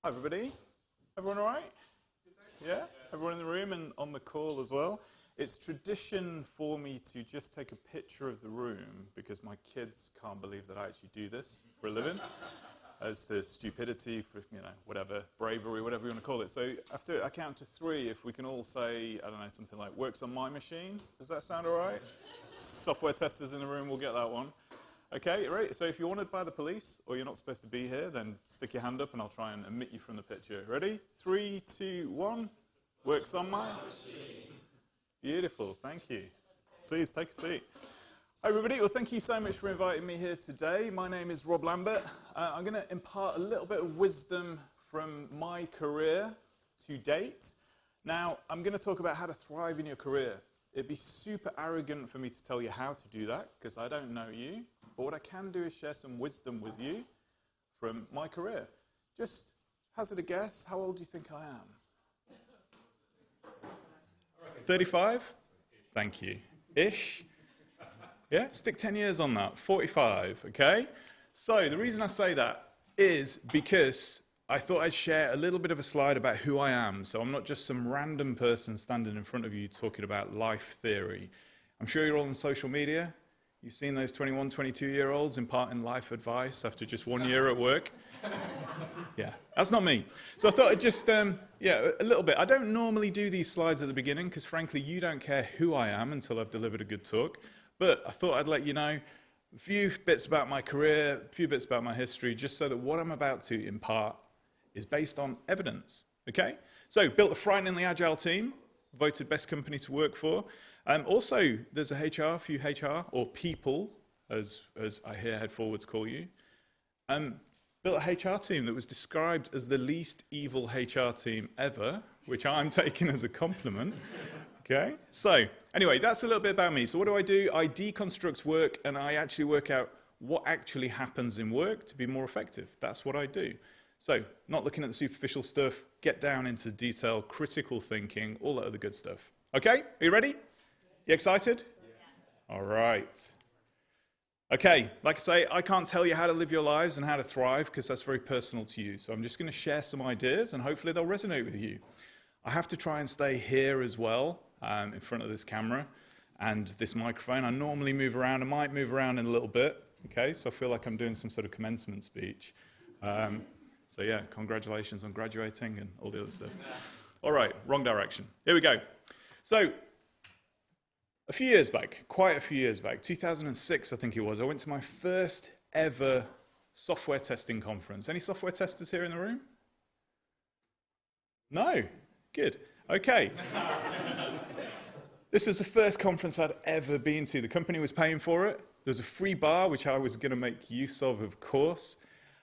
Hi everybody. Everyone all right? Yeah? Everyone in the room and on the call as well? It's tradition for me to just take a picture of the room because my kids can't believe that I actually do this for a living. As to stupidity, for, whatever, bravery, whatever you want to call it. So after I count to 3, if we can all say, I don't know, something like, works on my machine. Does that sound all right? Software testers in the room will get that one. Okay, right, so if you're wanted by the police or you're not supposed to be here, then stick your hand up and I'll try and omit you from the picture. Ready? 3, 2, 1. Works on my machine. Beautiful, thank you. Please take a seat. Hi everybody, well thank you so much for inviting me here today. My name is Rob Lambert. I'm going to impart a little bit of wisdom from my career to date. Now, I'm going to talk about how to thrive in your career. It'd be super arrogant for me to tell you how to do that because I don't know you. But what I can do is share some wisdom with you from my career. Just hazard a guess, how old do you think I am? 35? Thank you. Ish? Yeah, stick 10 years on that. 45, okay? So the reason I say that is because I thought I'd share a little bit of a slide about who I am. So I'm not just some random person standing in front of you talking about life theory. I'm sure you're all on social media. You've seen those 21, 22-year-olds imparting life advice after just 1 year at work. Yeah, that's not me. So I thought I'd just, a little bit. I don't normally do these slides at the beginning because, frankly, you don't care who I am until I've delivered a good talk. But I thought I'd let you know a few bits about my career, a few bits about my history, just so that what I'm about to impart is based on evidence, okay? So, built a frighteningly agile team, voted best company to work for. Also, there's a few HR, or people, as I hear Head Forwards call you. Built a HR team that was described as the least evil HR team ever, which I'm taking as a compliment. Okay, so anyway, that's a little bit about me. So what do? I deconstruct work and I actually work out what actually happens in work to be more effective. That's what I do. So not looking at the superficial stuff, get down into detail, critical thinking, all that other good stuff. Okay, are you ready? You excited? Yes. All right. Okay, like I say, I can't tell you how to live your lives and how to thrive because that's very personal to you. So I'm just going to share some ideas and hopefully they'll resonate with you. I have to try and stay here as well, in front of this camera and this microphone. I normally move around. I might move around in a little bit. Okay, so I feel like I'm doing some sort of commencement speech. So yeah, congratulations on graduating and all the other stuff. All right, wrong direction. Here we go. So a few years back, quite a few years back, 2006 I think it was, I went to my first ever software testing conference. Any software testers here in the room? No? Good. Okay. This was the first conference I'd ever been to. The company was paying for it. There was a free bar, which I was going to make use of course.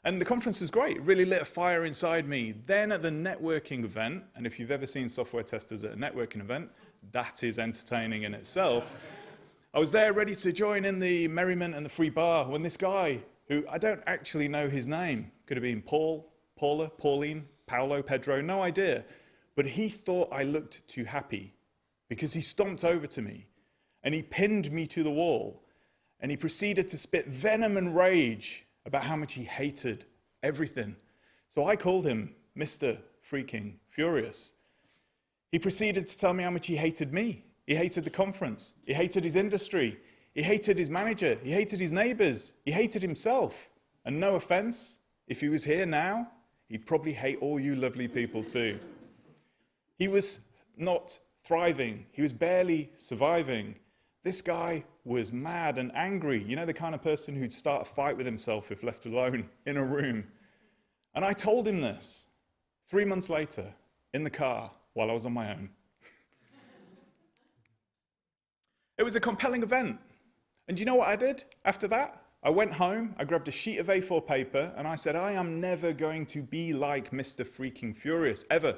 And the conference was great. It really lit a fire inside me. Then at the networking event, and if you've ever seen software testers at a networking event, that is entertaining in itself. I was there ready to join in the merriment and the free bar when this guy, who I don't actually know his name, could have been Paul, Paula, Pauline, Paolo, Pedro, no idea. But he thought I looked too happy because he stomped over to me and he pinned me to the wall and he proceeded to spit venom and rage about how much he hated everything. So I called him Mr. Freaking Furious. He proceeded to tell me how much he hated me. He hated the conference. He hated his industry. He hated his manager. He hated his neighbors. He hated himself. And no offense, if he was here now, he'd probably hate all you lovely people too. He was not thriving. He was barely surviving. This guy was mad and angry. You know, the kind of person who'd start a fight with himself if left alone in a room. And I told him this 3 months later in the car while I was on my own. It was a compelling event. And do you know what I did after that? I went home, I grabbed a sheet of A4 paper, and I said, I am never going to be like Mr. Freaking Furious, ever.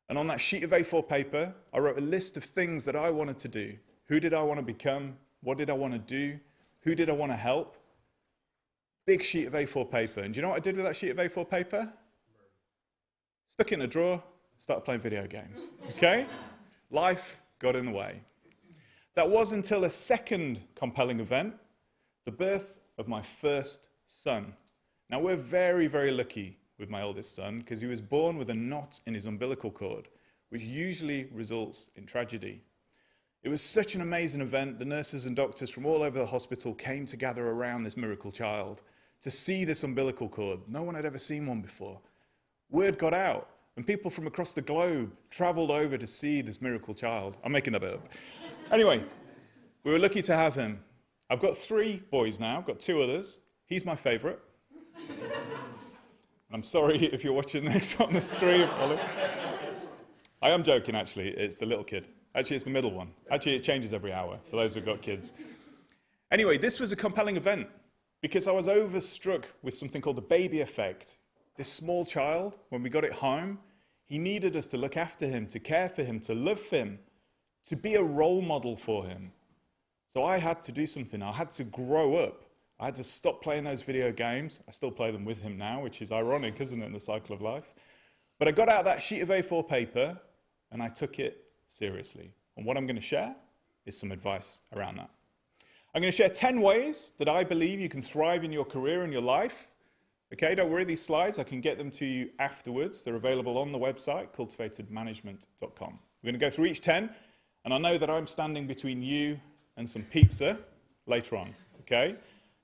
And on that sheet of A4 paper, I wrote a list of things that I wanted to do. Who did I want to become? What did I want to do? Who did I want to help? Big sheet of A4 paper. And do you know what I did with that sheet of A4 paper? Stuck it in a drawer, started playing video games. Okay? Life got in the way. That was until a second compelling event, the birth of my first son. Now, we're very, very lucky with my oldest son because he was born with a knot in his umbilical cord, which usually results in tragedy. It was such an amazing event. The nurses and doctors from all over the hospital came to gather around this miracle child to see this umbilical cord. No one had ever seen one before. Word got out, and people from across the globe traveled over to see this miracle child. I'm making that bit up. Anyway, we were lucky to have him. I've got 3 boys now. I've got 2 others. He's my favorite. I'm sorry if you're watching this on the stream, Ollie. I am joking, actually. It's the little kid. Actually, it's the middle one. Actually, it changes every hour for those who've got kids. Anyway, this was a compelling event because I was overstruck with something called the baby effect. This small child, when we got it home, he needed us to look after him, to care for him, to love him, to be a role model for him. So I had to do something. I had to grow up. I had to stop playing those video games. I still play them with him now, which is ironic, isn't it, in the cycle of life? But I got out that sheet of A4 paper and I took it seriously. And what I'm going to share is some advice around that. I'm going to share 10 ways that I believe you can thrive in your career and your life. Okay, don't worry, these slides, I can get them to you afterwards. They're available on the website, cultivatedmanagement.com. We're going to go through each 10, and I know that I'm standing between you and some pizza later on, okay?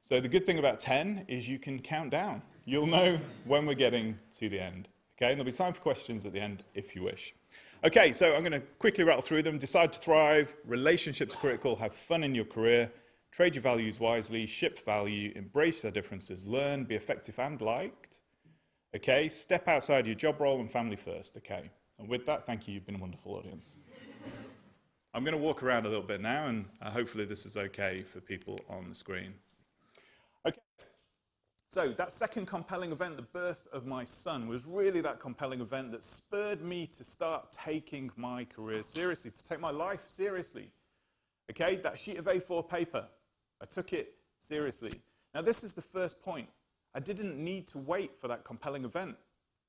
So the good thing about 10 is you can count down. You'll know when we're getting to the end, okay? And there'll be time for questions at the end if you wish. Okay, so I'm going to quickly rattle through them. Decide to thrive, relationships are critical, have fun in your career, trade your values wisely, ship value, embrace their differences, learn, be effective and liked. Okay, step outside your job role and family first. Okay, and with that, thank you. You've been a wonderful audience. I'm going to walk around a little bit now, and hopefully this is okay for people on the screen. Okay, so that second compelling event, the birth of my son, was really that compelling event that spurred me to start taking my career seriously, to take my life seriously. Okay, that sheet of A4 paper, I took it seriously. Now this is the first point. I didn't need to wait for that compelling event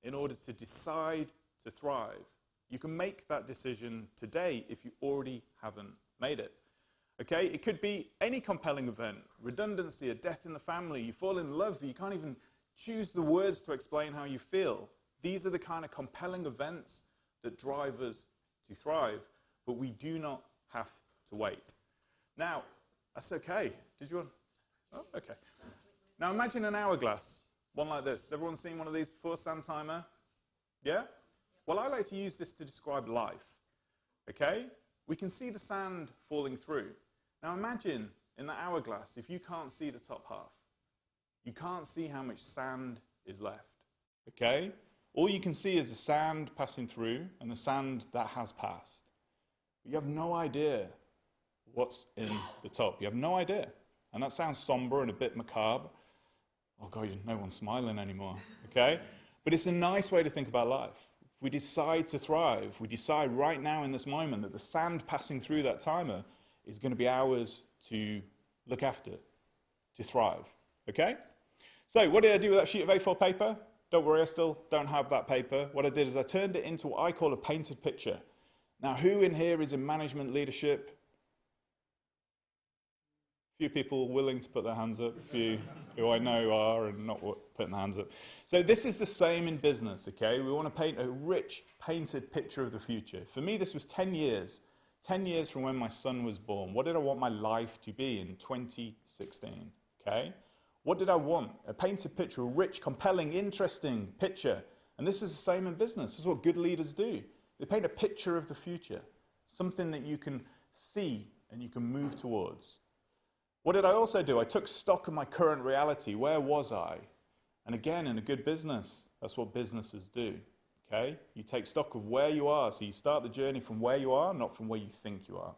in order to decide to thrive. You can make that decision today if you already haven't made it. Okay, it could be any compelling event, redundancy, a death in the family, you fall in love, you can't even choose the words to explain how you feel. These are the kind of compelling events that drive us to thrive, but we do not have to wait. Now, that's okay. Did you want? Oh, okay. Now imagine an hourglass, one like this. Everyone seen one of these before, sand timer? Yeah? Well, I like to use this to describe life. Okay? We can see the sand falling through. Now imagine in that hourglass, if you can't see the top half, you can't see how much sand is left. Okay? All you can see is the sand passing through and the sand that has passed. But you have no idea what's in the top. You have no idea. And that sounds somber and a bit macabre. Oh God, no one's smiling anymore. Okay? But it's a nice way to think about life. We decide to thrive. We decide right now in this moment that the sand passing through that timer is going to be ours to look after, to thrive. Okay? So what did I do with that sheet of A4 paper? Don't worry, I still don't have that paper. What I did is I turned it into what I call a painted picture. Now, who in here is in management leadership? A few people willing to put their hands up, a few who I know are and not putting their hands up. So this is the same in business, okay? We want to paint a rich, painted picture of the future. For me, this was 10 years. 10 years from when my son was born. What did I want my life to be in 2016, okay? What did I want? A painted picture, a rich, compelling, interesting picture. And this is the same in business. This is what good leaders do. They paint a picture of the future, something that you can see and you can move towards. What did I also do? I took stock of my current reality. Where was I? And again, in a good business, that's what businesses do. Okay? You take stock of where you are. So you start the journey from where you are, not from where you think you are.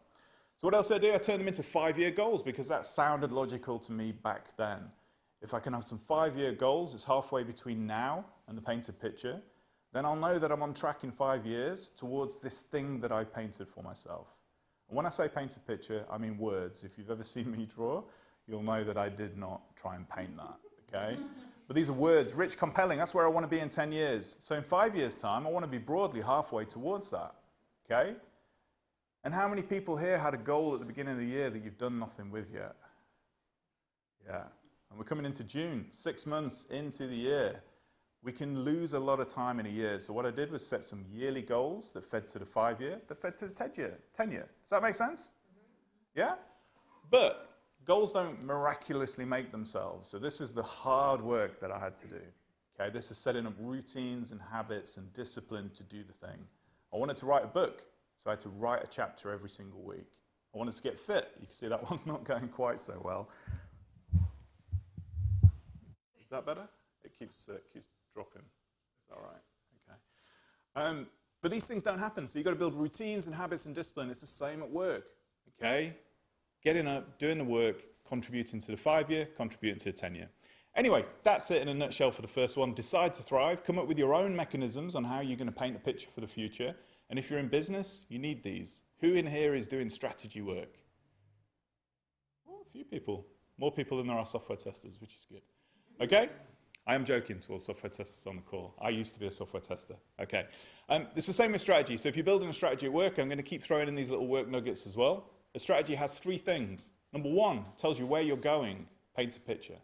So what else did I do? I turned them into 5-year goals because that sounded logical to me back then. If I can have some 5-year goals, it's halfway between now and the painted picture, then I'll know that I'm on track in 5 years towards this thing that I painted for myself. And when I say paint a picture, I mean words. If you've ever seen me draw, you'll know that I did not try and paint that, okay? But these are words, rich, compelling. That's where I want to be in 10 years. So in 5 years' time, I want to be broadly halfway towards that, okay? And how many people here had a goal at the beginning of the year that you've done nothing with yet? Yeah. And we're coming into June, 6 months into the year. we can lose a lot of time in a year. So what I did was set some yearly goals that fed to the 5-year, that fed to the 10-year. Does that make sense? Yeah? But goals don't miraculously make themselves. So this is the hard work that I had to do. Okay, this is setting up routines and habits and discipline to do the thing. I wanted to write a book, so I had to write a chapter every single week. I wanted to get fit. You can see that one's not going quite so well. Is that better? It keeps dropping. Is that right? Okay. But these things don't happen, so you've got to build routines and habits and discipline. It's the same at work. Okay? Getting up, doing the work, contributing to the 5-year, contributing to the 10-year. Anyway, that's it in a nutshell for the first one. Decide to thrive. Come up with your own mechanisms on how you're going to paint a picture for the future. And if you're in business, you need these. Who in here is doing strategy work? Oh, a few people. More people than there are software testers, which is good. Okay? I am joking to all software testers on the call. I used to be a software tester. Okay. It's the same with strategy. So if you're building a strategy at work, I'm going to keep throwing in these little work nuggets as well. A strategy has 3 things. Number 1, tells you where you're going, paints a picture.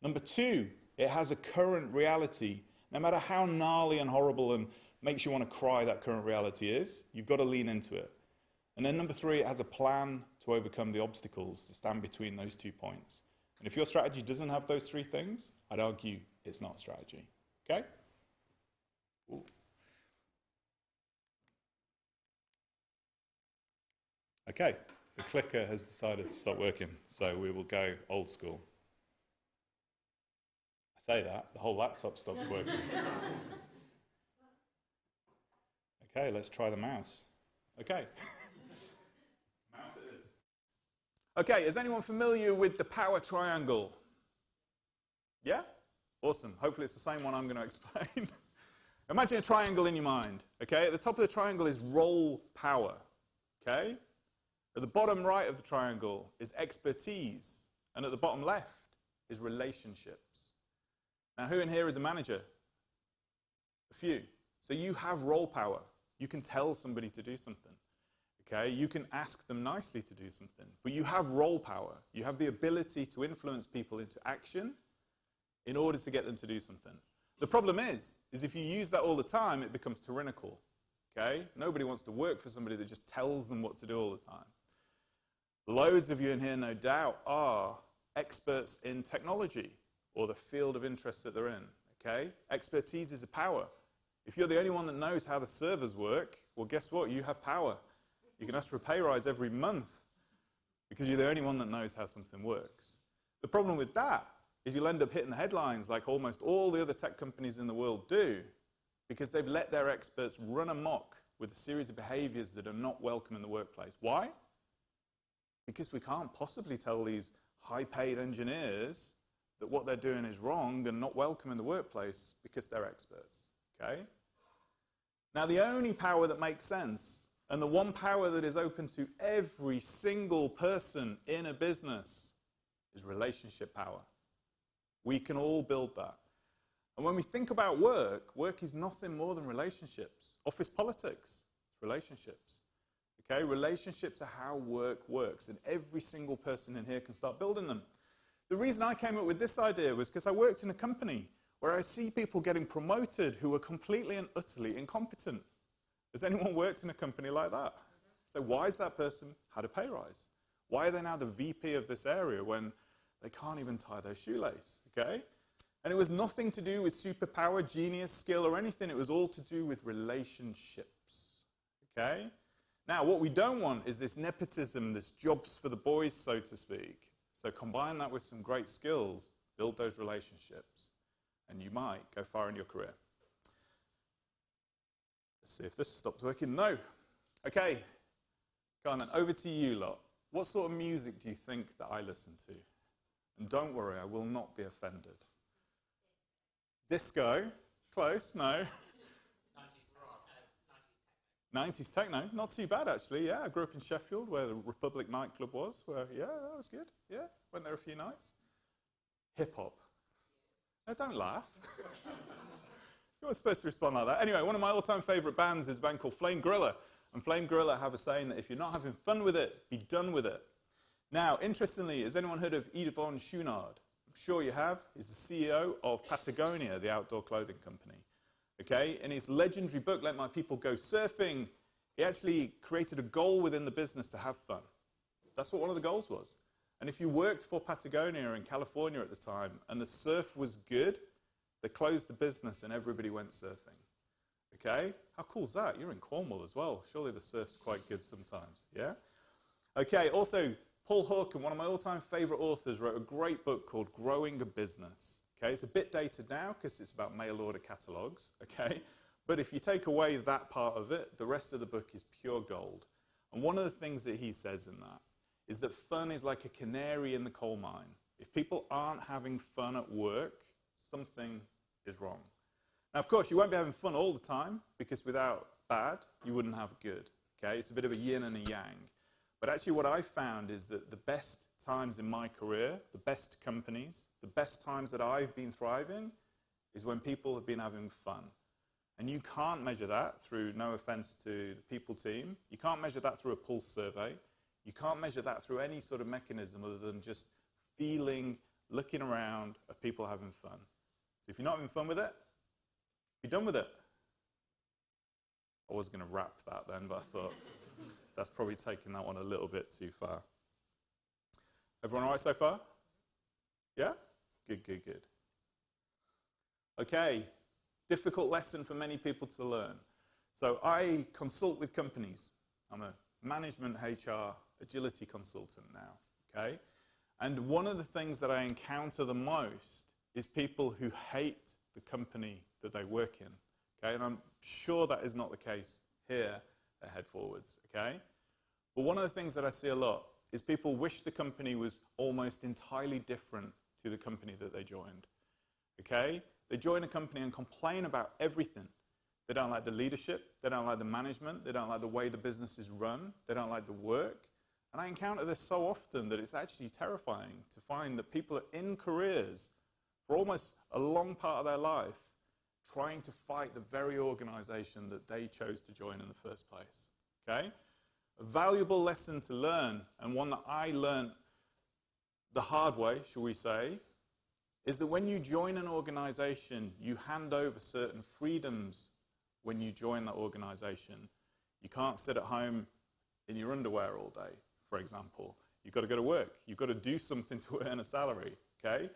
Number 2, it has a current reality. No matter how gnarly and horrible and makes you want to cry that current reality is, you've got to lean into it. And then number 3, it has a plan to overcome the obstacles that stand between those 2 points. And if your strategy doesn't have those 3 things, I'd argue it's not a strategy. Okay? Ooh. Okay, the clicker has decided to stop working, so we will go old school. I say that, the whole laptop stopped working. Okay, let's try the mouse. Okay. Mouse it is. Okay, is anyone familiar with the power triangle? Yeah? Awesome. Hopefully it's the same one I'm going to explain. Imagine a triangle in your mind. Okay, at the top of the triangle is role power. Okay? At the bottom right of the triangle is expertise. And at the bottom left is relationships. Now, who in here is a manager? A few. So you have role power. You can tell somebody to do something. Okay? You can ask them nicely to do something. But you have role power. You have the ability to influence people into action in order to get them to do something. The problem is if you use that all the time, it becomes tyrannical. Okay? Nobody wants to work for somebody that just tells them what to do all the time. Loads of you in here, no doubt, are experts in technology or the field of interest that they're in. Okay? Expertise is a power. If you're the only one that knows how the servers work, well, guess what? You have power. You can ask for a pay rise every month because you're the only one that knows how something works. The problem with that is you'll end up hitting the headlines like almost all the other tech companies in the world do because they've let their experts run amok with a series of behaviors that are not welcome in the workplace. Why? Because we can't possibly tell these high-paid engineers that what they're doing is wrong and not welcome in the workplace because they're experts. Okay? Now, the only power that makes sense, and the one power that is open to every single person in a business, is relationship power. We can all build that. And when we think about work, work is nothing more than relationships. Office politics, it's relationships. Okay? Relationships are how work works, and every single person in here can start building them. The reason I came up with this idea was because I worked in a company where I see people getting promoted who are completely and utterly incompetent. Has anyone worked in a company like that? So why has that person had a pay rise? Why are they now the VP of this area when they can't even tie their shoelace? Okay? And it was nothing to do with superpower, genius, skill, or anything. It was all to do with relationships. Okay? Now, what we don't want is this nepotism, this jobs for the boys, so to speak. So combine that with some great skills, build those relationships, and you might go far in your career. Let's see if this stopped working. No. Okay. Go on then. Over to you lot. What sort of music do you think that I listen to? And don't worry, I will not be offended. Disco. Close. No. 90s techno. Not too bad, actually. Yeah, I grew up in Sheffield, where the Republic nightclub was. Where, yeah, that was good. Yeah, went there a few nights. Hip-hop. No, don't laugh. You weren't supposed to respond like that. Anyway, one of my all-time favourite bands is a band called Flame Gorilla. And Flame Gorilla have a saying that if you're not having fun with it, be done with it. Now, interestingly, has anyone heard of Yvonne Chouinard? sure you have, is the CEO of Patagonia, the outdoor clothing company. Okay, in his legendary book, Let My People Go Surfing, he actually created a goal within the business to have fun. That's what one of the goals was. And if you worked for Patagonia in California at the time and the surf was good, they closed the business and everybody went surfing. Okay, how cool is that? You're in Cornwall as well. Surely the surf's quite good sometimes, yeah? Okay, also, Paul Hook, and one of my all-time favorite authors, wrote a great book called Growing a Business. Okay, it's a bit dated now because it's about mail order catalogs, okay? But if you take away that part of it, the rest of the book is pure gold. And one of the things that he says in that is that fun is like a canary in the coal mine. If people aren't having fun at work, something is wrong. Now, of course, you won't be having fun all the time because without bad, you wouldn't have good, okay? It's a bit of a yin and a yang. But actually what I found is that the best times in my career, the best companies, the best times that I've been thriving is when people have been having fun. And you can't measure that through, no offense to the people team, you can't measure that through a pulse survey, you can't measure that through any sort of mechanism other than just feeling, looking around at people having fun. So if you're not having fun with it, be done with it. I was going to wrap that then, but I thought that's probably taking that one a little bit too far. Everyone all right so far? Yeah? Good, good, good. Okay, difficult lesson for many people to learn. So I consult with companies. I'm a management HR agility consultant now, okay? And one of the things that I encounter the most is people who hate the company that they work in, okay? And I'm sure that is not the case here at Head Forwards, okay? But one of the things that I see a lot is people wish the company was almost entirely different to the company that they joined, okay? They join a company and complain about everything. They don't like the leadership, they don't like the management, they don't like the way the business is run, they don't like the work. And I encounter this so often that it's actually terrifying to find that people are in careers for almost a long part of their life trying to fight the very organization that they chose to join in the first place, okay? A valuable lesson to learn, and one that I learned the hard way, shall we say, is that when you join an organization, you hand over certain freedoms when you join that organization. You can't sit at home in your underwear all day, for example. You've got to go to work. You've got to do something to earn a salary, okay?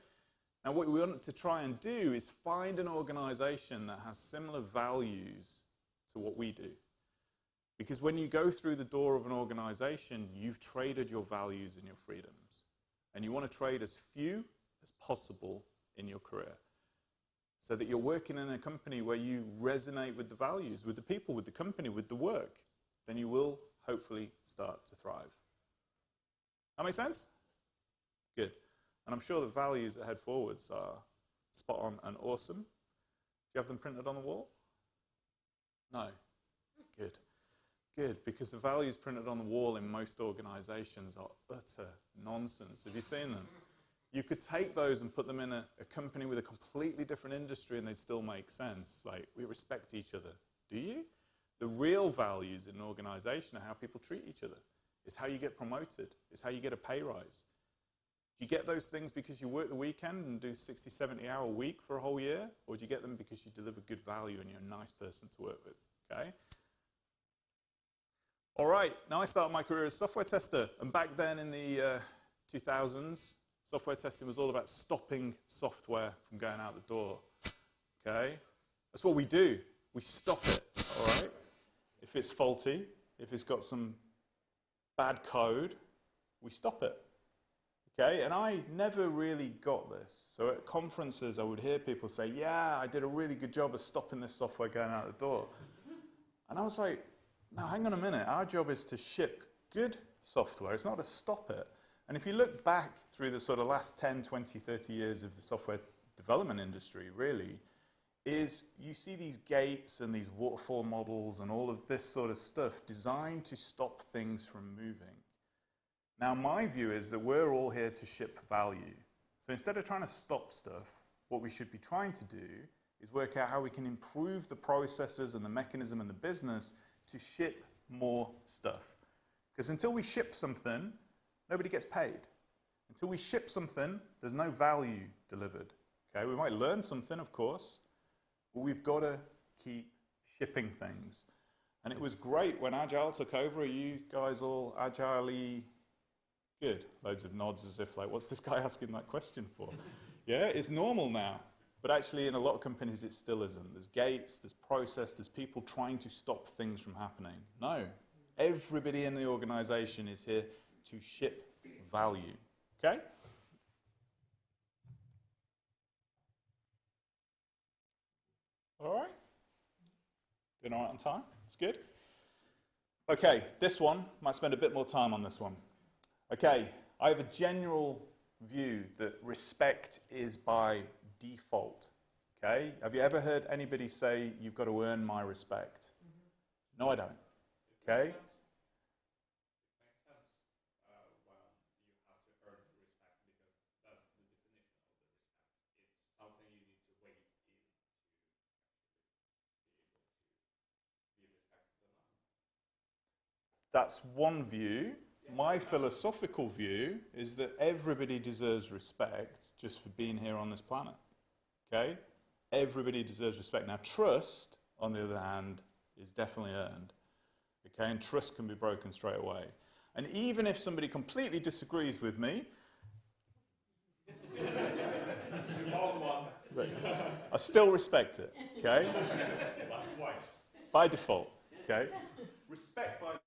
Now, what we want to try and do is find an organization that has similar values to what we do. Because when you go through the door of an organization, you've traded your values and your freedoms. And you want to trade as few as possible in your career, so that you're working in a company where you resonate with the values, with the people, with the company, with the work. Then you will hopefully start to thrive. That make sense? Good. And I'm sure the values at Head Forwards are spot on and awesome. Do you have them printed on the wall? No. Good. Good, because the values printed on the wall in most organizations are utter nonsense. Have you seen them? You could take those and put them in a company with a completely different industry and they still make sense. Like, we respect each other. Do you? The real values in an organization are how people treat each other. It's how you get promoted. It's how you get a pay rise. Do you get those things because you work the weekend and do 60, 70-hour week for a whole year? Or do you get them because you deliver good value and you're a nice person to work with? Okay? All right, now I started my career as a software tester. And back then in the 2000s, software testing was all about stopping software from going out the door, okay? That's what we do. We stop it, all right? If it's faulty, if it's got some bad code, we stop it, okay? And I never really got this. So at conferences, I would hear people say, yeah, I did a really good job of stopping this software going out the door. And I was like, no, hang on a minute. Our job is to ship good software. It's not to stop it. And if you look back through the sort of last 10, 20, 30 years of the software development industry, really, is you see these gates and these waterfall models and all of this sort of stuff designed to stop things from moving. Now, my view is that we're all here to ship value. So instead of trying to stop stuff, what we should be trying to do is work out how we can improve the processes and the mechanism and the business to ship more stuff. Because until we ship something, nobody gets paid. Until we ship something, there's no value delivered. Okay, we might learn something, of course, but we've got to keep shipping things. And it was great when Agile took over. Are you guys all agile-y good? Loads of nods as if like, what's this guy asking that question for? Yeah, it's normal now. But actually, in a lot of companies, it still isn't. There's gates, there's process, there's people trying to stop things from happening. No, everybody in the organization is here to ship value. Okay? All right? Doing all right on time? That's good. Okay, this one, might spend a bit more time on this one. Okay, I have a general view that respect is by default. Okay, have you ever heard anybody say, you've got to earn my respect? No, I don't. Okay? That's one view. My philosophical view is that everybody deserves respect just for being here on this planet. Okay? Everybody deserves respect. Now, trust, on the other hand, is definitely earned. Okay? And trust can be broken straight away. And even if somebody completely disagrees with me, I still respect it. Okay? By default. Okay? Respect by default.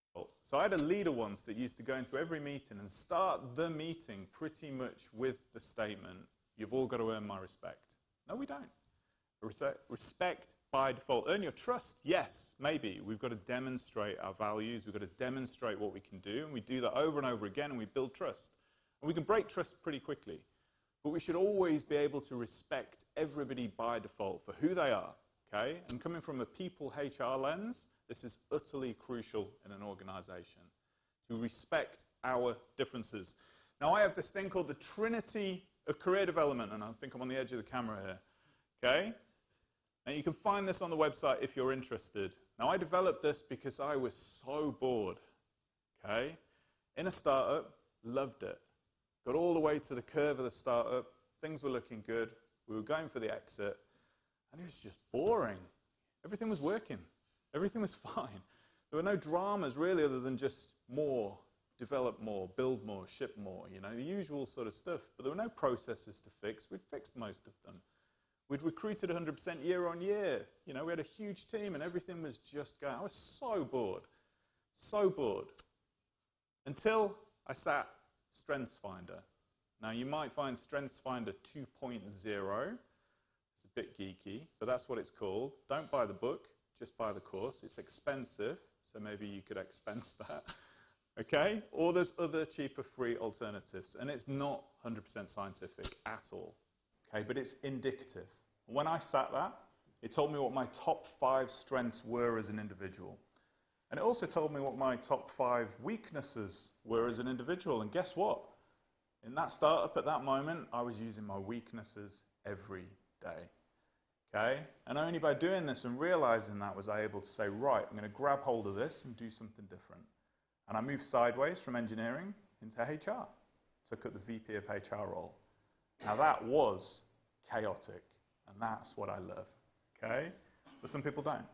So I had a leader once that used to go into every meeting and start the meeting pretty much with the statement, you've all got to earn my respect. No, we don't. Respect by default. Earn your trust? Yes, maybe. We've got to demonstrate our values. We've got to demonstrate what we can do. And we do that over and over again, and we build trust. And we can break trust pretty quickly. But we should always be able to respect everybody by default for who they are. Okay? And coming from a people HR lens, this is utterly crucial in an organization, to respect our differences. Now, I have this thing called the Trinity of Career Development, and I think I'm on the edge of the camera here. Okay? Now, you can find this on the website if you're interested. Now, I developed this because I was so bored. Okay? In a startup, loved it. Got all the way to the curve of the startup. Things were looking good. We were going for the exit. And it was just boring. Everything was working. Everything was fine. There were no dramas, really, other than just more, develop more, build more, ship more, you know, the usual sort of stuff. But there were no processes to fix. We'd fixed most of them. We'd recruited 100% year on year. You know, we had a huge team and everything was just going. I was so bored. So bored. Until I sat StrengthsFinder. Now, you might find StrengthsFinder 2.0. It's a bit geeky, but that's what it's called. Don't buy the book, just buy the course. It's expensive, so maybe you could expense that. Okay? Or there's other cheaper free alternatives, and it's not 100% scientific at all. Okay, but it's indicative. When I sat that, it told me what my top 5 strengths were as an individual. And it also told me what my top 5 weaknesses were as an individual. And guess what? In that startup at that moment, I was using my weaknesses every day. Okay? And only by doing this and realizing that was I able to say, right, I'm going to grab hold of this and do something different. And I moved sideways from engineering into HR. Took up the VP of HR role. Now that was chaotic, and that's what I love. Okay? But some people don't.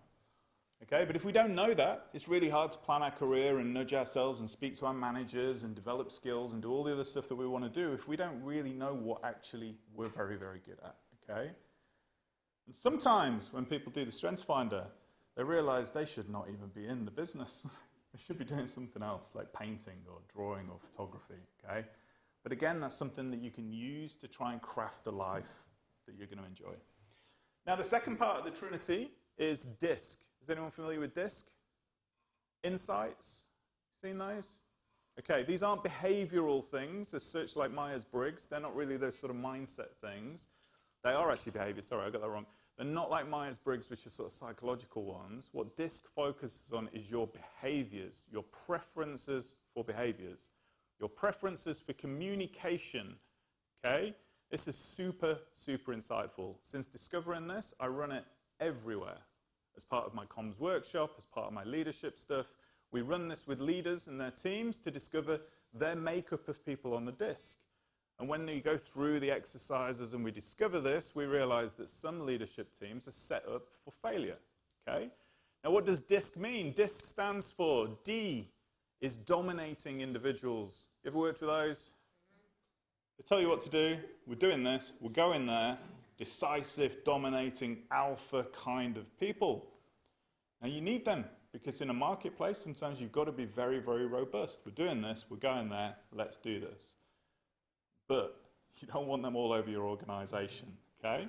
Okay, but if we don't know that, it's really hard to plan our career and nudge ourselves and speak to our managers and develop skills and do all the other stuff that we want to do if we don't really know what actually we're very, very good at. Okay? And sometimes when people do the StrengthsFinder, they realize they should not even be in the business. They should be doing something else like painting or drawing or photography. Okay? But again, that's something that you can use to try and craft a life that you're going to enjoy. Now, the second part of the Trinity is DISC. Is anyone familiar with DISC? Insights? Seen those? Okay, these aren't behavioral things as such like Myers-Briggs. They're not really those sort of mindset things. They are actually behaviors. Sorry, I got that wrong. They're not like Myers-Briggs, which are sort of psychological ones. What DISC focuses on is your behaviors, your preferences for behaviors, your preferences for communication. Okay? This is super, super insightful. Since discovering this, I run it everywhere. As part of my comms workshop, as part of my leadership stuff, we run this with leaders and their teams to discover their makeup of people on the DISC. And when you go through the exercises and we discover this, we realize that some leadership teams are set up for failure, okay? Now, what does DISC mean? DISC stands for D is dominating individuals. You ever worked with those? They tell you what to do. We're doing this. We're going there. Decisive, dominating, alpha kind of people. Now, you need them because in a marketplace, sometimes you've got to be very, very robust. We're doing this. We're going there. Let's do this. But you don't want them all over your organization, okay?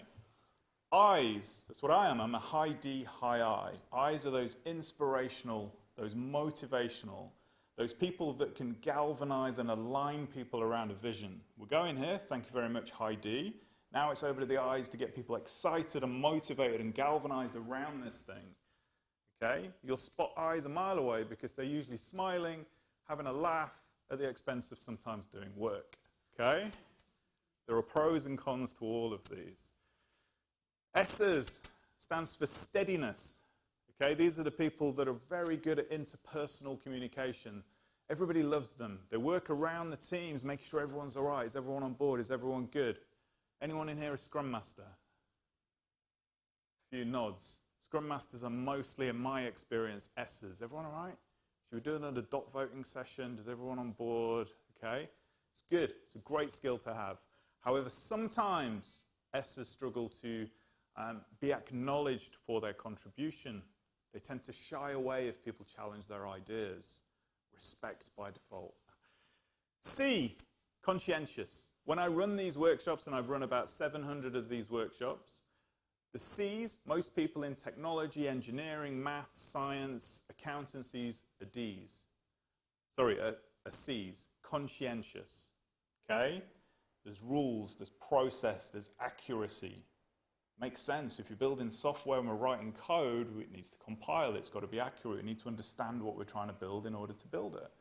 I's, that's what I am. I'm a high D, high I. I's are those inspirational, those motivational, those people that can galvanize and align people around a vision. We're going here, thank you very much, high D. Now it's over to the I's to get people excited and motivated and galvanized around this thing, okay? You'll spot I's a mile away because they're usually smiling, having a laugh at the expense of sometimes doing work. Okay? There are pros and cons to all of these. S's stands for steadiness. Okay? These are the people that are very good at interpersonal communication. Everybody loves them. They work around the teams, making sure everyone's all right. Is everyone on board? Is everyone good? Anyone in here a Scrum Master? A few nods. Scrum Masters are mostly, in my experience, S's. Everyone all right? Should we do another dot voting session? Is everyone on board? Okay? It's good. It's a great skill to have. However, sometimes S's struggle to be acknowledged for their contribution. They tend to shy away if people challenge their ideas. Respect by default. C, conscientious. When I run these workshops, and I've run about 700 of these workshops, the C's, most people in technology, engineering, maths, science, accountancies, are D's. Sorry, C's, conscientious, okay? There's rules, there's process, there's accuracy. Makes sense. If you're building software and we're writing code, it needs to compile, it's got to be accurate. We need to understand what we're trying to build in order to build it,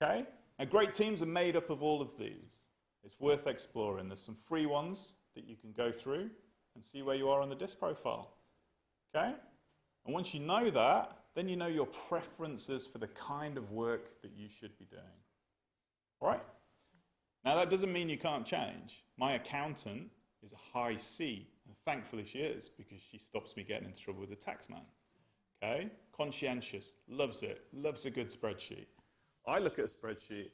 okay? Now, great teams are made up of all of these. It's worth exploring. There's some free ones that you can go through and see where you are on the DISC profile, okay? And once you know that, then you know your preferences for the kind of work that you should be doing. All right? Now, that doesn't mean you can't change. My accountant is a high C, and thankfully she is, because she stops me getting into trouble with the tax man. Okay? Conscientious, loves it, loves a good spreadsheet. I look at a spreadsheet,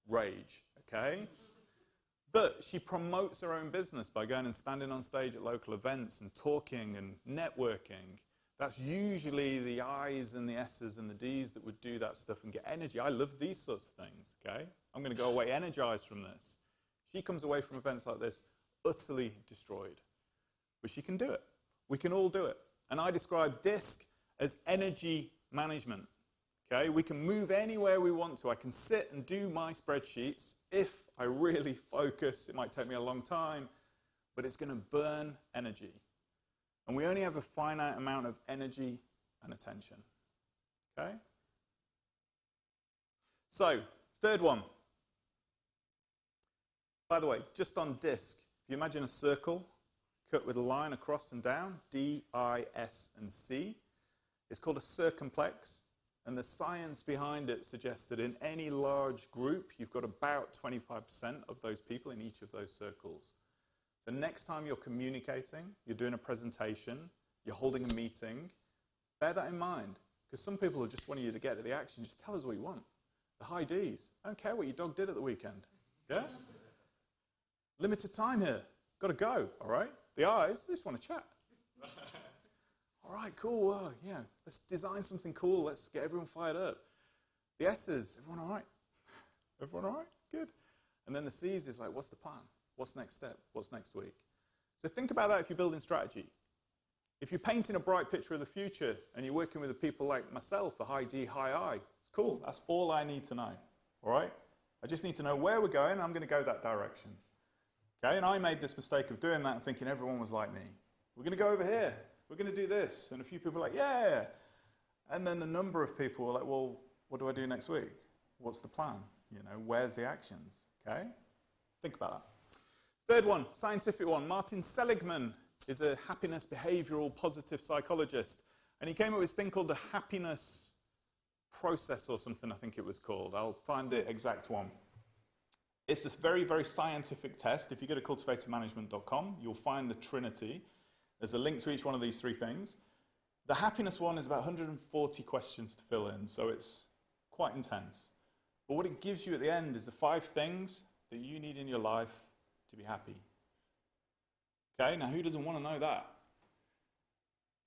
rage, okay? But she promotes her own business by going and standing on stage at local events and talking and networking. That's usually the I's and the S's and the D's that would do that stuff and get energy. I love these sorts of things, okay? I'm going to go away energized from this. She comes away from events like this utterly destroyed. But she can do it. We can all do it. And I describe DISC as energy management, okay? We can move anywhere we want to. I can sit and do my spreadsheets if I really focus. It might take me a long time, but it's going to burn energy. And we only have a finite amount of energy and attention, okay? So, third one. By the way, just on DISC, if you imagine a circle cut with a line across and down, D, I, S, and C, it's called a circumplex. And the science behind it suggests that in any large group, you've got about 25% of those people in each of those circles. So next time you're communicating, you're doing a presentation, you're holding a meeting, bear that in mind. Because some people are just wanting you to get to the action. Just tell us what you want. The high Ds. I don't care what your dog did at the weekend. Yeah? Limited time here. Got to go, all right? The I's, they just want to chat. All right, cool. Well, yeah, let's design something cool. Let's get everyone fired up. The S's, everyone all right? Everyone all right? Good. And then the C's is like, what's the plan? What's next step? What's next week? So think about that if you're building strategy. If you're painting a bright picture of the future and you're working with people like myself, a high D, high I, it's cool. That's all I need to know, all right? I just need to know where we're going, and I'm going to go that direction. Okay, and I made this mistake of doing that and thinking everyone was like me. We're going to go over here. We're going to do this. And a few people were like, yeah. And then a number of people were like, well, what do I do next week? What's the plan? You know, where's the actions? Okay? Think about that. Third one, scientific one. Martin Seligman is a happiness behavioral positive psychologist. And he came up with this thing called the happiness process or something, I think it was called. I'll find the exact one. It's a very, very scientific test. If you go to cultivatedmanagement.com, you'll find the Trinity. There's a link to each one of these three things. The happiness one is about 140 questions to fill in, so it's quite intense. But what it gives you at the end is the 5 things that you need in your life to be happy. Okay, now who doesn't want to know that?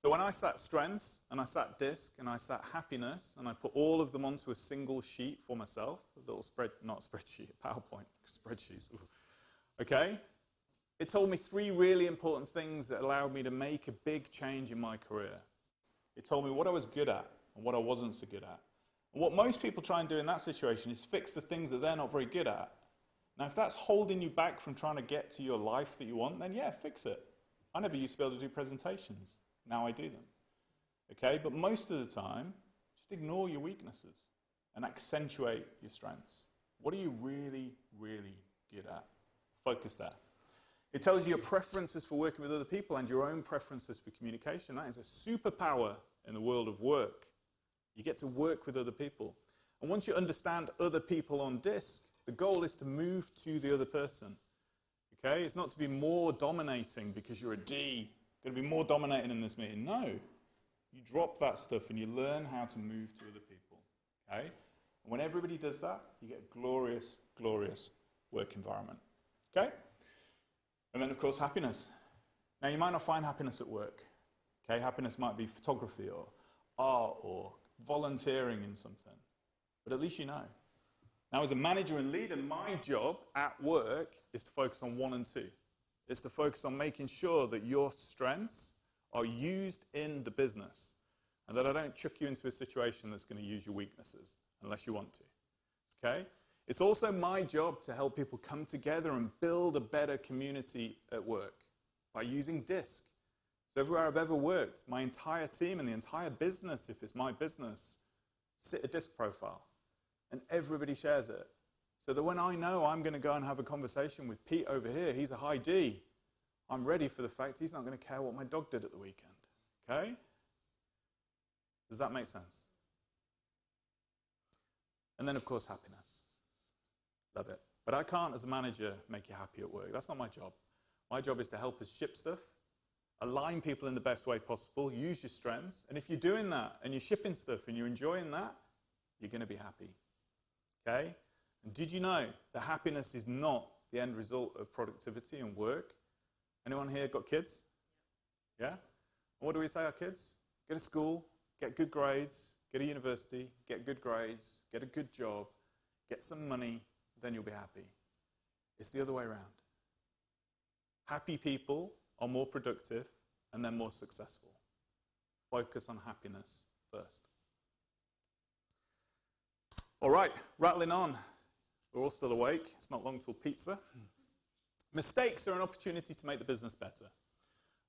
So when I sat strengths, and I sat disc, and I sat happiness, and I put all of them onto a single sheet for myself, a little not a spreadsheet, a PowerPoint, spreadsheets. Okay? It told me 3 really important things that allowed me to make a big change in my career. It told me what I was good at and what I wasn't so good at. And what most people try and do in that situation is fix the things that they're not very good at. Now, if that's holding you back from trying to get to your life that you want, then yeah, fix it. I never used to be able to do presentations. Now I do them. Okay, but most of the time, just ignore your weaknesses and accentuate your strengths. What are you really, really good at? Focus there. It tells you your preferences for working with other people and your own preferences for communication. That is a superpower in the world of work. You get to work with other people. And once you understand other people on disc, the goal is to move to the other person. Okay, it's not to be more dominating because you're a D. Going to be more dominating in this meeting. No. You drop that stuff and you learn how to move to other people. Okay? And when everybody does that, you get a glorious, glorious work environment. Okay? And then, of course, happiness. Now, you might not find happiness at work. Okay? Happiness might be photography or art or volunteering in something. But at least you know. Now, as a manager and leader, my job at work is to focus on 1 and 2. It's to focus on making sure that your strengths are used in the business and that I don't chuck you into a situation that's going to use your weaknesses unless you want to. Okay? It's also my job to help people come together and build a better community at work by using DISC. So everywhere I've ever worked, my entire team and the entire business, if it's my business, sit a DISC profile and everybody shares it. So that when I know I'm going to go and have a conversation with Pete over here, he's a high D, I'm ready for the fact he's not going to care what my dog did at the weekend. Okay? Does that make sense? And then, of course, happiness. Love it. But I can't, as a manager, make you happy at work. That's not my job. My job is to help us ship stuff, align people in the best way possible, use your strengths. And if you're doing that and you're shipping stuff and you're enjoying that, you're going to be happy. Okay? And did you know that happiness is not the end result of productivity and work? Anyone here got kids? Yeah? And what do we say to our kids? Get to school, get good grades, get to university, get good grades, get a good job, get some money, then you'll be happy. It's the other way around. Happy people are more productive and they're more successful. Focus on happiness first. All right, rattling on. We're all still awake. It's not long till pizza. Mistakes are an opportunity to make the business better.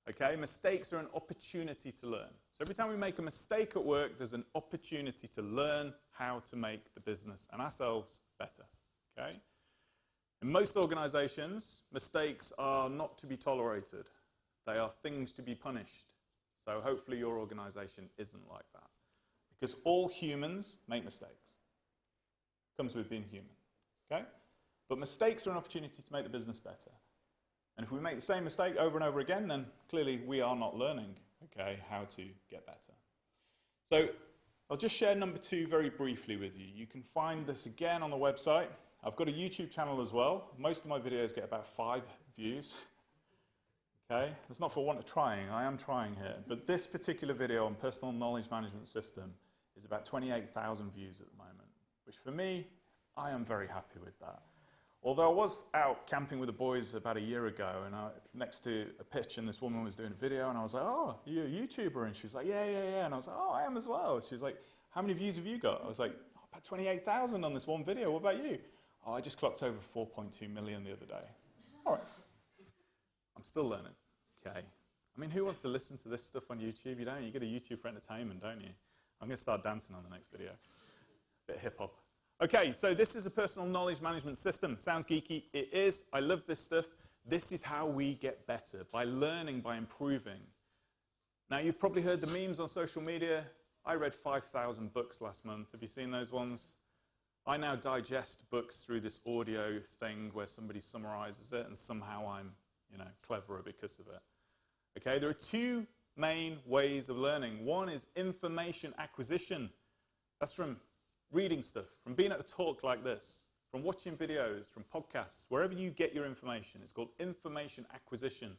Okay, mistakes are an opportunity to learn. So every time we make a mistake at work, there's an opportunity to learn how to make the business and ourselves better. Okay? In most organizations, mistakes are not to be tolerated. They are things to be punished. So hopefully your organization isn't like that. Because all humans make mistakes. Comes with being human. Okay? But mistakes are an opportunity to make the business better. And if we make the same mistake over and over again, then clearly we are not learning, okay, how to get better. So I'll just share number 2 very briefly with you. You can find this again on the website. I've got a YouTube channel as well. Most of my videos get about 5 views. Okay? It's not for want of trying. I am trying here. But this particular video on personal knowledge management system is about 28,000 views at the moment, which for me, I am very happy with that. Although I was out camping with the boys about a year ago, and next to a pitch, and this woman was doing a video, and I was like, "Oh, you're a YouTuber?" And she was like, "Yeah, yeah, yeah." And I was like, "Oh, I am as well." She was like, "How many views have you got?" I was like, "Oh, about 28,000 on this one video. What about you?" "Oh, I just clocked over 4.2 million the other day." All right. I'm still learning. Okay. I mean, who wants to listen to this stuff on YouTube? You don't. You get a YouTube for entertainment, don't you? I'm going to start dancing on the next video. Bit of hip-hop. Okay, so this is a personal knowledge management system. Sounds geeky. It is. I love this stuff. This is how we get better, by learning, by improving. Now, you've probably heard the memes on social media. I read 5,000 books last month. Have you seen those ones? I now digest books through this audio thing where somebody summarizes it, and somehow I'm, cleverer because of it. Okay, there are two main ways of learning. One is information acquisition. That's from reading stuff, from being at a talk like this, from watching videos, from podcasts, wherever you get your information. It's called information acquisition.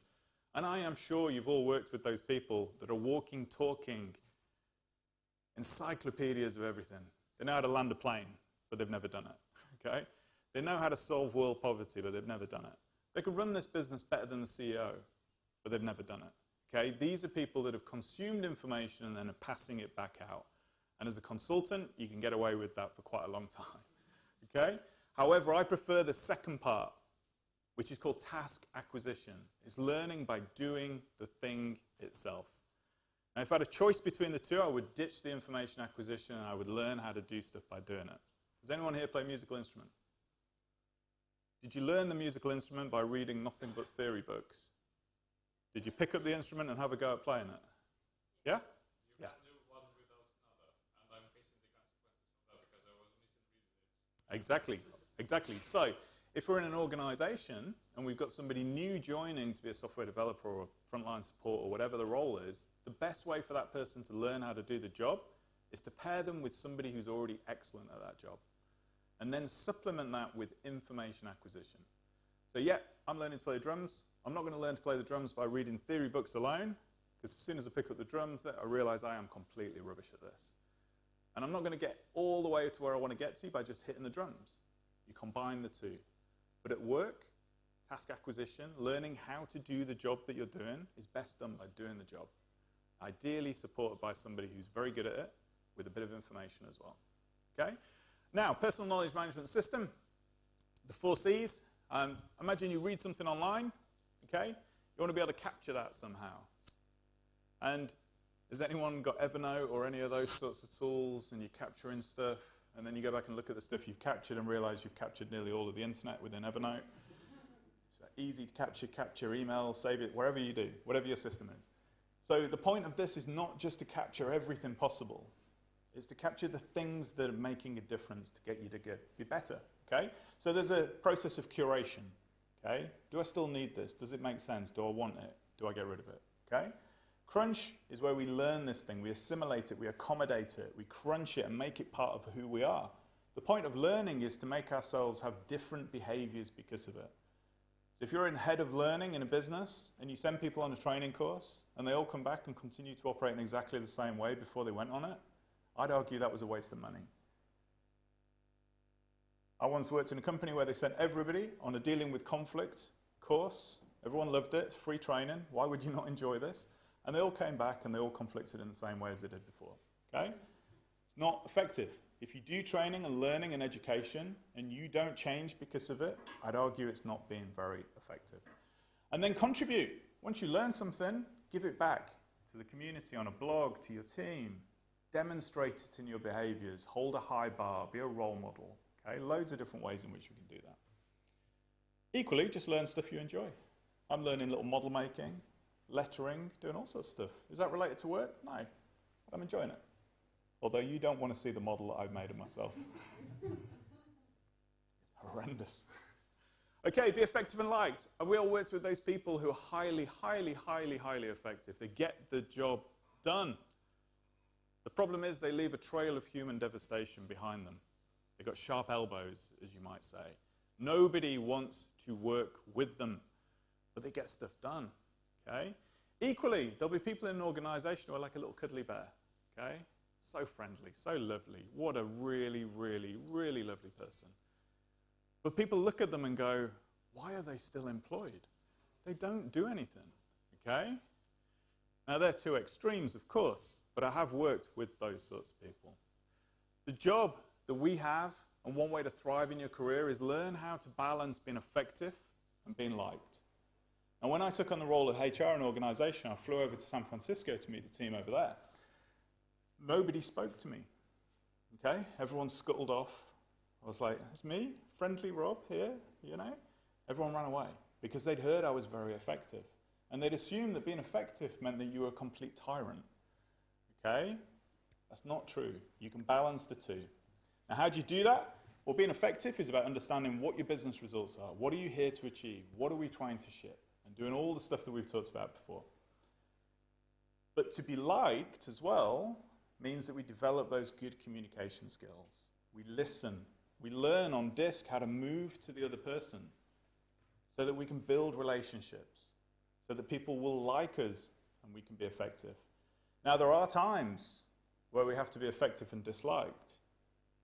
And I am sure you've all worked with those people that are walking, talking, encyclopedias of everything. They know how to land a plane, but they've never done it. Okay? They know how to solve world poverty, but they've never done it. They can run this business better than the CEO, but they've never done it. Okay? These are people that have consumed information and then are passing it back out. And as a consultant, you can get away with that for quite a long time. Okay? However, I prefer the second part, which is called task acquisition. It's learning by doing the thing itself. Now, if I had a choice between the two, I would ditch the information acquisition and I would learn how to do stuff by doing it. Does anyone here play a musical instrument? Did you learn the musical instrument by reading nothing but theory books? Did you pick up the instrument and have a go at playing it? Yeah? You can't do one without another, and I'm facing the consequences of that because I was missing reason. Exactly, exactly. So, if we're in an organization and we've got somebody new joining to be a software developer or frontline support or whatever the role is, the best way for that person to learn how to do the job is to pair them with somebody who's already excellent at that job. And then supplement that with information acquisition. So yeah, I'm learning to play the drums. I'm not going to learn to play the drums by reading theory books alone, because as soon as I pick up the drums, I realize I am completely rubbish at this. And I'm not going to get all the way to where I want to get to by just hitting the drums. You combine the two. But at work, task acquisition, learning how to do the job that you're doing is best done by doing the job. Ideally supported by somebody who's very good at it with a bit of information as well. Okay? Now, personal knowledge management system, the 4 C's. Imagine you read something online, okay? You want to be able to capture that somehow. And has anyone got Evernote or any of those sorts of tools, and you're capturing stuff, and then you go back and look at the stuff you've captured and realize you've captured nearly all of the internet within Evernote? So easy to capture email, save it, wherever you do, whatever your system is. So the point of this is not just to capture everything possible. It's to capture the things that are making a difference to get you to be better, okay? So there's a process of curation, okay? Do I still need this? Does it make sense? Do I want it? Do I get rid of it, okay? Crunch is where we learn this thing. We assimilate it, we accommodate it, we crunch it and make it part of who we are. The point of learning is to make ourselves have different behaviors because of it. So if you're in head of learning in a business and you send people on a training course and they all come back and continue to operate in exactly the same way before they went on it, I'd argue that was a waste of money. I once worked in a company where they sent everybody on a dealing with conflict course. Everyone loved it, free training. Why would you not enjoy this? And they all came back and they all conflicted in the same way as they did before. Okay? It's not effective. If you do training and learning and education and you don't change because of it, I'd argue it's not being very effective. And then contribute. Once you learn something, give it back to the community on a blog, to your team. Demonstrate it in your behaviors, hold a high bar, be a role model. Okay? Loads of different ways in which we can do that. Equally, just learn stuff you enjoy. I'm learning little model making, lettering, doing all sorts of stuff. Is that related to work? No, I'm enjoying it. Although you don't want to see the model that I've made of myself. It's horrendous. Okay, be effective and liked. Have we all worked with those people who are highly, highly, highly, highly effective? They get the job done. The problem is they leave a trail of human devastation behind them. They've got sharp elbows, as you might say. Nobody wants to work with them, but they get stuff done, okay? Equally, there'll be people in an organization who are like a little cuddly bear, okay? So friendly, so lovely. What a really, really, really lovely person. But people look at them and go, why are they still employed? They don't do anything, okay? Now, they're two extremes, of course, but I have worked with those sorts of people. The job that we have, and one way to thrive in your career, is learn how to balance being effective and being liked. And when I took on the role of HR in an organization, I flew over to San Francisco to meet the team over there. Nobody spoke to me, okay? Everyone scuttled off. I was like, it's me, friendly Rob here, you know? Everyone ran away because they'd heard I was very effective. And they'd assumed that being effective meant that you were a complete tyrant. Okay? That's not true. You can balance the two. Now, how do you do that? Or being effective is about understanding what your business results are. What are you here to achieve? What are we trying to ship? And doing all the stuff that we've talked about before. But to be liked as well means that we develop those good communication skills. We listen. We learn on disc how to move to the other person so that we can build relationships, so that people will like us and we can be effective. Now, there are times where we have to be effective and disliked.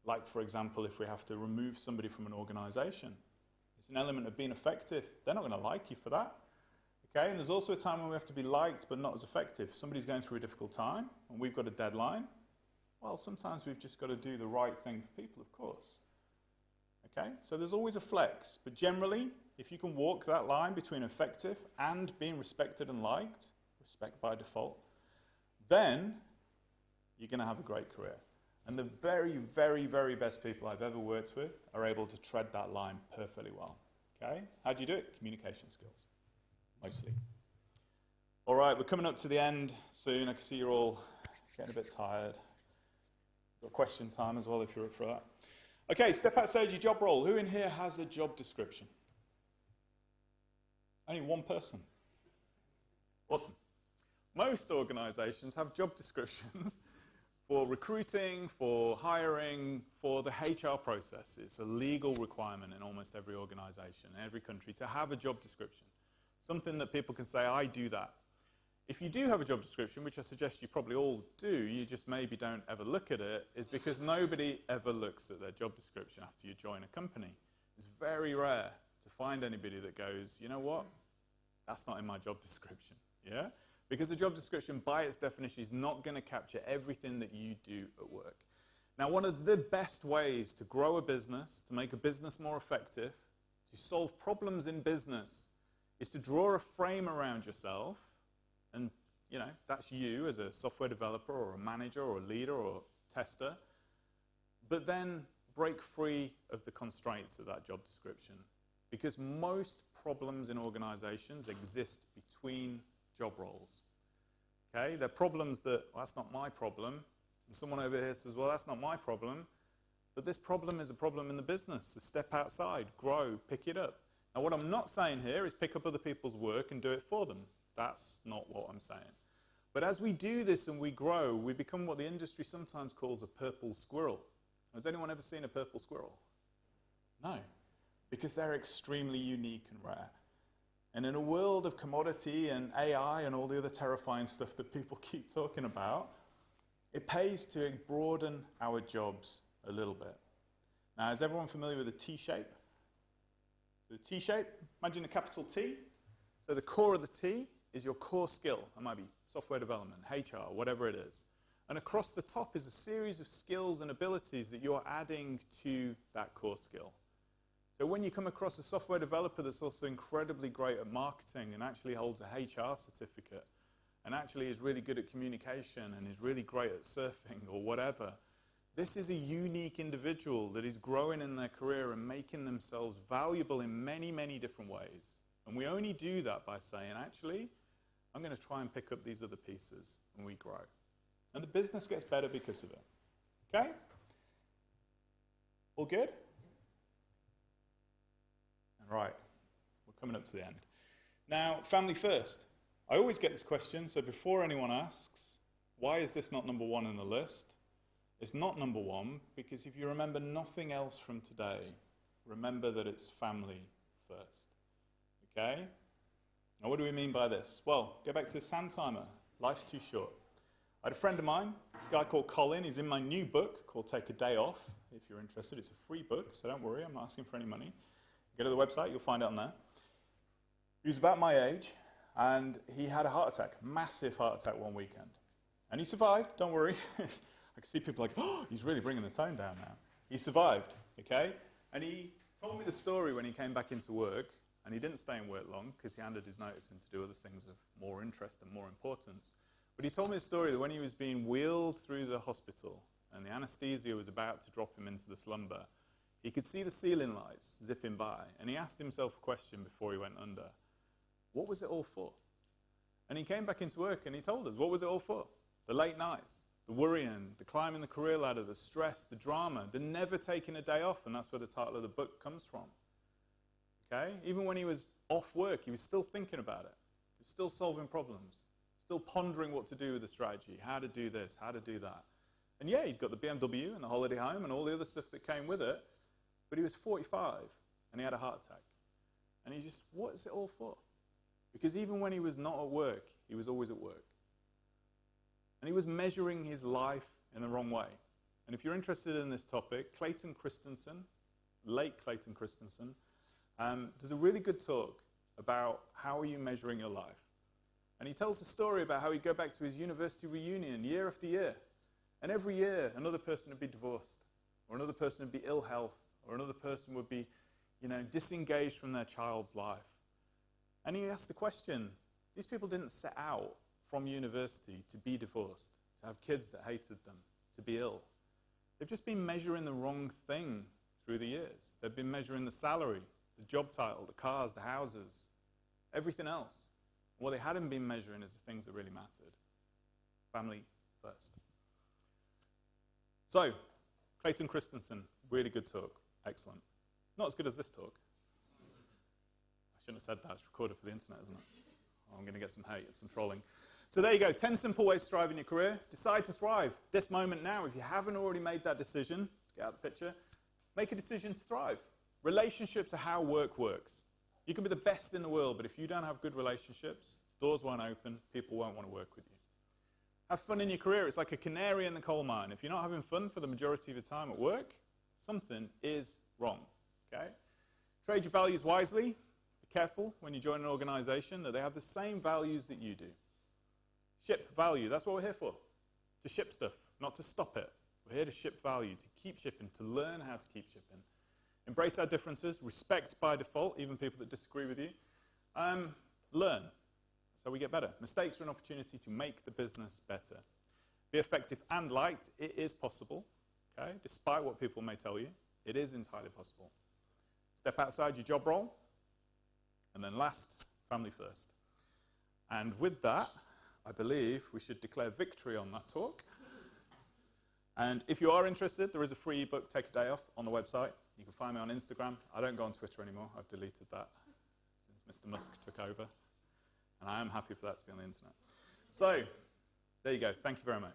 Like, for example, if we have to remove somebody from an organization. It's an element of being effective. They're not going to like you for that. Okay? And there's also a time when we have to be liked but not as effective. Somebody's going through a difficult time and we've got a deadline. Well, sometimes we've just got to do the right thing for people, of course. Okay? So there's always a flex. But generally, if you can walk that line between effective and being respected and liked, respect by default, then you're going to have a great career. And the very, very, very best people I've ever worked with are able to tread that line perfectly well. Okay? How do you do it? Communication skills, mostly. All right, we're coming up to the end soon. I can see you're all getting a bit tired. Got question time as well if you're up for that. Okay, step outside your job role. Who in here has a job description? Only one person. Awesome. Most organizations have job descriptions for recruiting, for hiring, for the HR process. It's a legal requirement in almost every organization, in every country, to have a job description. Something that people can say, I do that. If you do have a job description, which I suggest you probably all do, you just maybe don't ever look at it, is because nobody ever looks at their job description after you join a company. It's very rare to find anybody that goes, you know what? That's not in my job description. Yeah? Because the job description, by its definition, is not going to capture everything that you do at work. Now, one of the best ways to grow a business, to make a business more effective, to solve problems in business, is to draw a frame around yourself. And, you know, that's you as a software developer or a manager or a leader or tester. But then break free of the constraints of that job description. Because most problems in organizations exist between job roles. Okay, they're problems that, well, that's not my problem. And someone over here says, well, that's not my problem. But this problem is a problem in the business. So step outside, grow, pick it up. Now, what I'm not saying here is pick up other people's work and do it for them. That's not what I'm saying. But as we do this and we grow, we become what the industry sometimes calls a purple squirrel. Has anyone ever seen a purple squirrel? No, because they're extremely unique and rare. And in a world of commodity and AI and all the other terrifying stuff that people keep talking about, it pays to broaden our jobs a little bit. Now, is everyone familiar with the T-shape? So the T-shape, imagine a capital T. So the core of the T is your core skill. It might be software development, HR, whatever it is. And across the top is a series of skills and abilities that you're adding to that core skill. So when you come across a software developer that's also incredibly great at marketing and actually holds a HR certificate and actually is really good at communication and is really great at surfing or whatever, this is a unique individual that is growing in their career and making themselves valuable in many, many different ways. And we only do that by saying, actually, I'm going to try and pick up these other pieces, and we grow. And the business gets better because of it. Okay? All good? Right, we're coming up to the end. Now, family first. I always get this question, so before anyone asks, why is this not number one in the list? It's not number one because if you remember nothing else from today, remember that it's family first. Okay? Now, what do we mean by this? Well, go back to the sand timer. Life's too short. I had a friend of mine, a guy called Colin. He's in my new book called Take a Day Off. If you're interested, it's a free book, so don't worry, I'm not asking for any money. Go to the website, you'll find it on there. He was about my age, and he had a heart attack, massive heart attack one weekend. And he survived, don't worry. I can see people like, oh, he's really bringing the tone down now. He survived, okay? And he told me the story when he came back into work, and he didn't stay in work long because he handed his notice in to do other things of more interest and more importance. But he told me the story that when he was being wheeled through the hospital and the anesthesia was about to drop him into the slumber, he could see the ceiling lights zipping by, and he asked himself a question before he went under. What was it all for? And he came back into work and he told us, what was it all for? The late nights, the worrying, the climbing the career ladder, the stress, the drama, the never taking a day off, and that's where the title of the book comes from. Okay? Even when he was off work, he was still thinking about it. He was still solving problems, still pondering what to do with the strategy, how to do this, how to do that. And yeah, he'd got the BMW and the holiday home and all the other stuff that came with it, but he was 45 and he had a heart attack. And he's just, what is it all for? Because even when he was not at work, he was always at work. And he was measuring his life in the wrong way. And if you're interested in this topic, Clayton Christensen, late Clayton Christensen, does a really good talk about how are you measuring your life. And he tells the story about how he'd go back to his university reunion year after year. And every year, another person would be divorced, or another person would be ill health, or another person would be, disengaged from their child's life. And he asked the question, these people didn't set out from university to be divorced, to have kids that hated them, to be ill. They've just been measuring the wrong thing through the years. They've been measuring the salary, the job title, the cars, the houses, everything else. What they hadn't been measuring is the things that really mattered. Family first. So, Clayton Christensen, really good talk. Excellent. Not as good as this talk. I shouldn't have said that. It's recorded for the internet, isn't it? Oh, I'm going to get some hate, some trolling. So there you go. 10 simple ways to thrive in your career. Decide to thrive. This moment now, if you haven't already made that decision, get out the picture, make a decision to thrive. Relationships are how work works. You can be the best in the world, but if you don't have good relationships, doors won't open, people won't want to work with you. Have fun in your career. It's like a canary in the coal mine. If you're not having fun for the majority of your time at work, something is wrong. Okay? Trade your values wisely. Be careful when you join an organization that they have the same values that you do. Ship value. That's what we're here for. To ship stuff, not to stop it. We're here to ship value, to keep shipping, to learn how to keep shipping. Embrace our differences. Respect by default, even people that disagree with you. Learn. So we get better. Mistakes are an opportunity to make the business better. Be effective and liked. It is possible. Okay? Despite what people may tell you, it is entirely possible. Step outside your job role. And then last, family first. And with that, I believe we should declare victory on that talk. And if you are interested, there is a free ebook, Take a Day Off, on the website. You can find me on Instagram. I don't go on Twitter anymore. I've deleted that since Mr. Musk took over. And I am happy for that to be on the internet. So, there you go. Thank you very much.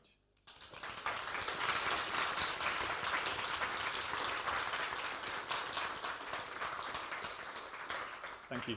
Thank you.